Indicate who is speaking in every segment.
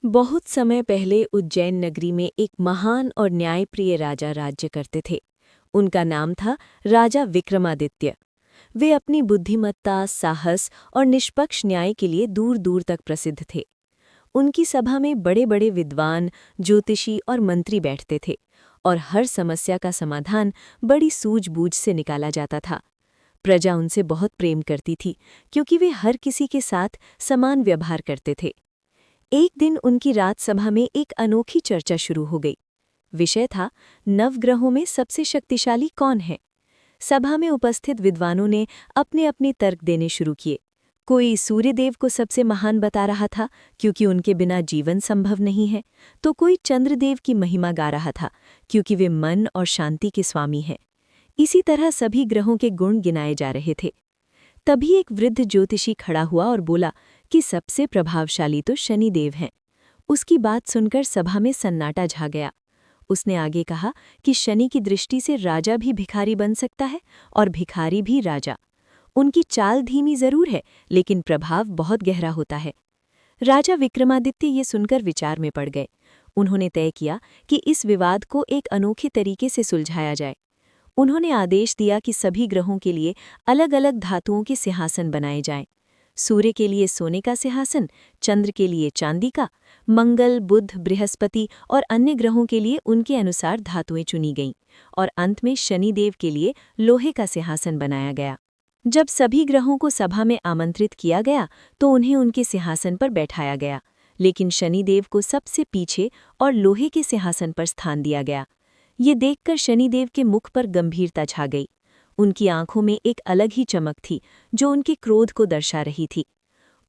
Speaker 1: बहुत समय पहले उज्जैन नगरी में एक महान और न्यायप्रिय राजा राज्य करते थे। उनका नाम था राजा विक्रमादित्य। वे अपनी बुद्धिमत्ता, साहस और निष्पक्ष न्याय के लिए दूर दूर तक प्रसिद्ध थे। उनकी सभा में बड़े बड़े विद्वान, ज्योतिषी और मंत्री बैठते थे और हर समस्या का समाधान बड़ी सूझबूझ से निकाला जाता था। प्रजा उनसे बहुत प्रेम करती थी क्योंकि वे हर किसी के साथ समान व्यवहार करते थे। एक दिन उनकी राजसभा में एक अनोखी चर्चा शुरू हो गई। विषय था, नवग्रहों में सबसे शक्तिशाली कौन है। सभा में उपस्थित विद्वानों ने अपने अपने तर्क देने शुरू किए। कोई सूर्यदेव को सबसे महान बता रहा था क्योंकि उनके बिना जीवन संभव नहीं है, तो कोई चंद्रदेव की महिमा गा रहा था क्योंकि वे मन और शांति के स्वामी हैं। इसी तरह सभी ग्रहों के गुण गिनाए जा रहे थे। तभी एक वृद्ध ज्योतिषी खड़ा हुआ और बोला कि सबसे प्रभावशाली तो शनिदेव हैं। उसकी बात सुनकर सभा में सन्नाटा छा गया। उसने आगे कहा कि शनि की दृष्टि से राजा भी भिखारी बन सकता है और भिखारी भी राजा। उनकी चाल धीमी जरूर है, लेकिन प्रभाव बहुत गहरा होता है। राजा विक्रमादित्य ये सुनकर विचार में पड़ गए। उन्होंने तय किया कि इस विवाद को एक अनोखे तरीके से सुलझाया जाए। उन्होंने आदेश दिया कि सभी ग्रहों के लिए अलग अलग धातुओं के सिंहासन बनाए जाएं। सूर्य के लिए सोने का सिंहासन, चंद्र के लिए चांदी का, मंगल, बुध, बृहस्पति और अन्य ग्रहों के लिए उनके अनुसार धातुएं चुनी गईं और अंत में शनिदेव के लिए लोहे का सिंहासन बनाया गया। जब सभी ग्रहों को सभा में आमंत्रित किया गया तो उन्हें उनके सिंहासन पर बैठाया गया, लेकिन शनिदेव को सबसे पीछे और लोहे के सिंहासन पर स्थान दिया गया। ये देखकर शनिदेव के मुख पर गंभीरता छा गई। उनकी आंखों में एक अलग ही चमक थी जो उनके क्रोध को दर्शा रही थी।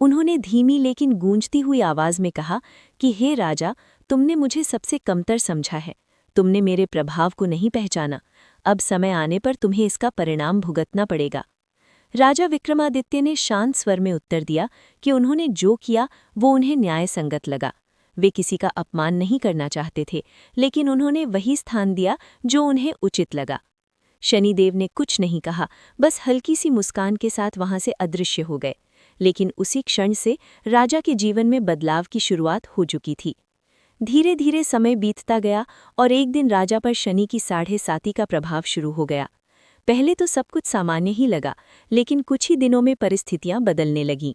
Speaker 1: उन्होंने धीमी लेकिन गूंजती हुई आवाज में कहा कि हे राजा, तुमने मुझे सबसे कमतर समझा है। तुमने मेरे प्रभाव को नहीं पहचाना। अब समय आने पर तुम्हें इसका परिणाम भुगतना पड़ेगा। राजा विक्रमादित्य ने शांत स्वर में उत्तर दिया कि उन्होंने जो किया वो उन्हें न्याय संगत लगा। वे किसी का अपमान नहीं करना चाहते थे, लेकिन उन्होंने वही स्थान दिया जो उन्हें उचित लगा। शनिदेव ने कुछ नहीं कहा, बस हल्की सी मुस्कान के साथ वहां से अदृश्य हो गए। लेकिन उसी क्षण से राजा के जीवन में बदलाव की शुरुआत हो चुकी थी। धीरे धीरे समय बीतता गया और एक दिन राजा पर शनि की 7.5 का प्रभाव शुरू हो गया। पहले तो सब कुछ सामान्य ही लगा, लेकिन कुछ ही दिनों में परिस्थितियां बदलने लगीं।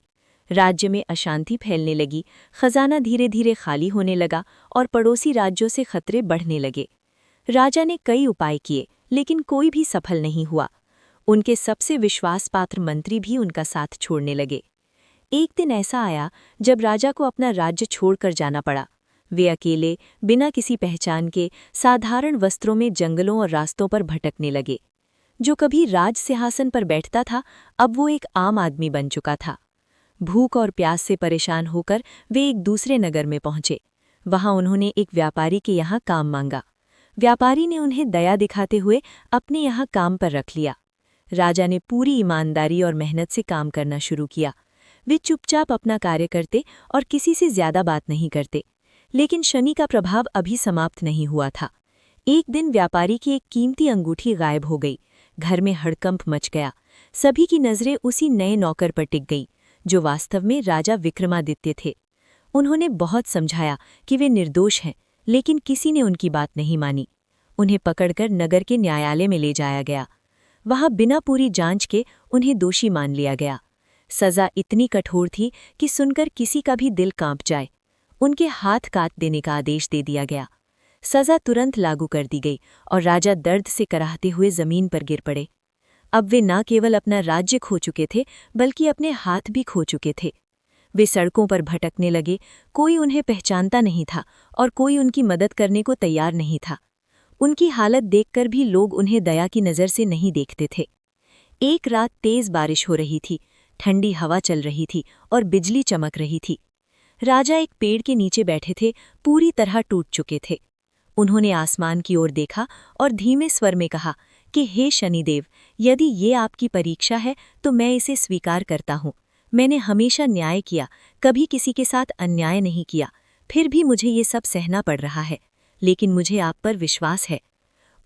Speaker 1: राज्य में अशांति फैलने लगी, खजाना धीरे धीरे खाली होने लगा और पड़ोसी राज्यों से खतरे बढ़ने लगे। राजा ने कई उपाय किए, लेकिन कोई भी सफल नहीं हुआ। उनके सबसे विश्वासपात्र मंत्री भी उनका साथ छोड़ने लगे। एक दिन ऐसा आया जब राजा को अपना राज्य छोड़कर जाना पड़ा। वे अकेले, बिना किसी पहचान के, साधारण वस्त्रों में जंगलों और रास्तों पर भटकने लगे। जो कभी राज सिंहासन पर बैठता था, अब वो एक आम आदमी बन चुका था। भूख और प्यास से परेशान होकर वे एक दूसरे नगर में पहुंचे। वहां उन्होंने एक व्यापारी के यहाँ काम मांगा। व्यापारी ने उन्हें दया दिखाते हुए अपने यहाँ काम पर रख लिया। राजा ने पूरी ईमानदारी और मेहनत से काम करना शुरू किया। वे चुपचाप अपना कार्य करते और किसी से ज्यादा बात नहीं करते। लेकिन शनि का प्रभाव अभी समाप्त नहीं हुआ था। एक दिन व्यापारी की एक कीमती अंगूठी गायब हो गई। घर में हड़कंप मच गया। सभी की नजरें उसी नए नौकर पर टिक गई, जो वास्तव में राजा विक्रमादित्य थे। उन्होंने बहुत समझाया कि वे निर्दोष हैं, लेकिन किसी ने उनकी बात नहीं मानी। उन्हें पकड़कर नगर के न्यायालय में ले जाया गया। वहां बिना पूरी जांच के उन्हें दोषी मान लिया गया। सजा इतनी कठोर थी कि सुनकर किसी का भी दिल कांप जाए। उनके हाथ काट देने का आदेश दे दिया गया। सजा तुरंत लागू कर दी गई और राजा दर्द से कराहते हुए जमीन पर गिर पड़े। अब वे न केवल अपना राज्य खो चुके थे, बल्कि अपने हाथ भी खो चुके थे। वे सड़कों पर भटकने लगे। कोई उन्हें पहचानता नहीं था और कोई उनकी मदद करने को तैयार नहीं था। उनकी हालत देखकर भी लोग उन्हें दया की नज़र से नहीं देखते थे। एक रात तेज बारिश हो रही थी, ठंडी हवा चल रही थी और बिजली चमक रही थी। राजा एक पेड़ के नीचे बैठे थे, पूरी तरह टूट चुके थे। उन्होंने आसमान की ओर देखा और धीमे स्वर में कहा कि हे शनिदेव, यदि ये आपकी परीक्षा है तो मैं इसे स्वीकार करता हूँ। मैंने हमेशा न्याय किया, कभी किसी के साथ अन्याय नहीं किया, फिर भी मुझे ये सब सहना पड़ रहा है, लेकिन मुझे आप पर विश्वास है।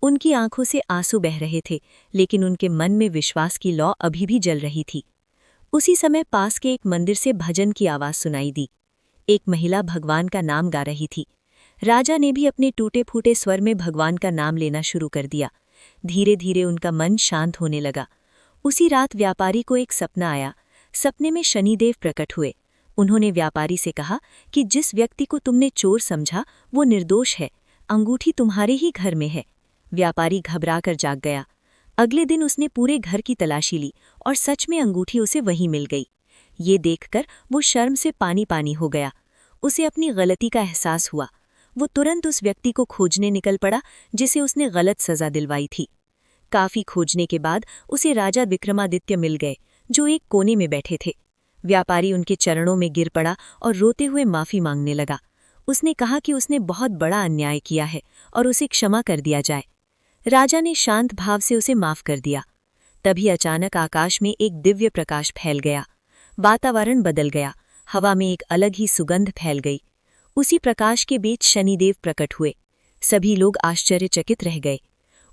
Speaker 1: उनकी आंखों से आंसू बह रहे थे, लेकिन उनके मन में विश्वास की लौ अभी भी जल रही थी। उसी समय पास के एक मंदिर से भजन की आवाज सुनाई दी। एक महिला भगवान का नाम गा रही थी। राजा ने भी अपने टूटे फूटे स्वर में भगवान का नाम लेना शुरू कर दिया। धीरे धीरे उनका मन शांत होने लगा। उसी रात व्यापारी को एक सपना आया। सपने में शनिदेव प्रकट हुए। उन्होंने व्यापारी से कहा कि जिस व्यक्ति को तुमने चोर समझा वो निर्दोष है, अंगूठी तुम्हारे ही घर में है। व्यापारी घबराकर जाग गया। अगले दिन उसने पूरे घर की तलाशी ली और सच में अंगूठी उसे वहीं मिल गई। ये देखकर वो शर्म से पानी पानी हो गया। उसे अपनी गलती का एहसास हुआ। वो तुरंत उस व्यक्ति को खोजने निकल पड़ा जिसे उसने गलत सजा दिलवाई थी। काफी खोजने के बाद उसे राजा विक्रमादित्य मिल गए, जो एक कोने में बैठे थे। व्यापारी उनके चरणों में गिर पड़ा और रोते हुए माफी मांगने लगा। उसने कहा कि उसने बहुत बड़ा अन्याय किया है और उसे क्षमा कर दिया जाए। राजा ने शांत भाव से उसे माफ कर दिया। तभी अचानक आकाश में एक दिव्य प्रकाश फैल गया। वातावरण बदल गया। हवा में एक अलग ही सुगंध फैल गई। उसी प्रकाश के बीच शनिदेव प्रकट हुए। सभी लोग आश्चर्यचकित रह गए।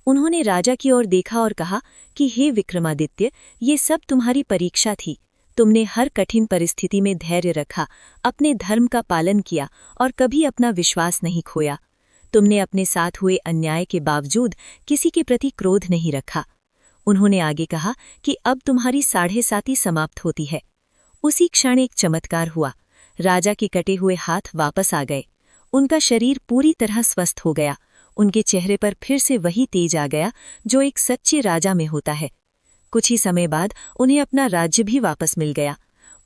Speaker 1: उन्होंने राजा की ओर देखा और कहा कि हे विक्रमादित्य, ये सब तुम्हारी परीक्षा थी। तुमने हर कठिन परिस्थिति में धैर्य रखा, अपने धर्म का पालन किया और कभी अपना विश्वास नहीं खोया। तुमने अपने साथ हुए अन्याय के बावजूद किसी के प्रति क्रोध नहीं रखा। उन्होंने आगे कहा कि अब तुम्हारी 7.5 समाप्त होती है। उसी क्षण एक चमत्कार हुआ। राजा के कटे हुए हाथ वापस आ गए। उनका शरीर पूरी तरह स्वस्थ हो गया। उनके चेहरे पर फिर से वही तेज आ गया जो एक सच्चे राजा में होता है। कुछ ही समय बाद उन्हें अपना राज्य भी वापस मिल गया।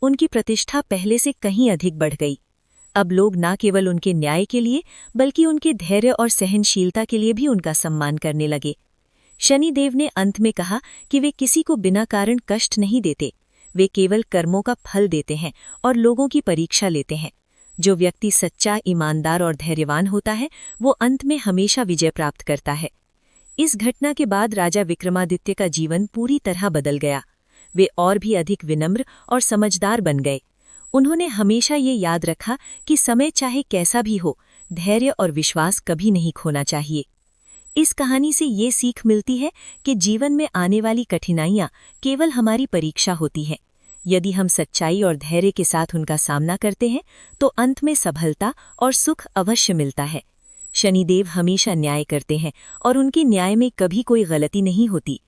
Speaker 1: उनकी प्रतिष्ठा पहले से कहीं अधिक बढ़ गई। अब लोग न केवल उनके न्याय के लिए बल्कि उनके धैर्य और सहनशीलता के लिए भी उनका सम्मान करने लगे। शनिदेव ने अंत में कहा कि वे किसी को बिना कारण कष्ट नहीं देते। वे केवल कर्मों का फल देते हैं और लोगों की परीक्षा लेते हैं। जो व्यक्ति सच्चा, ईमानदार और धैर्यवान होता है वो अंत में हमेशा विजय प्राप्त करता है। इस घटना के बाद राजा विक्रमादित्य का जीवन पूरी तरह बदल गया। वे और भी अधिक विनम्र और समझदार बन गए। उन्होंने हमेशा ये याद रखा कि समय चाहे कैसा भी हो, धैर्य और विश्वास कभी नहीं खोना चाहिए। इस कहानी से ये सीख मिलती है कि जीवन में आने वाली कठिनाइयाँ केवल हमारी परीक्षा होती हैं। यदि हम सच्चाई और धैर्य के साथ उनका सामना करते हैं तो अंत में सफलता और सुख अवश्य मिलता है। शनिदेव हमेशा न्याय करते हैं और उनके न्याय में कभी कोई गलती नहीं होती।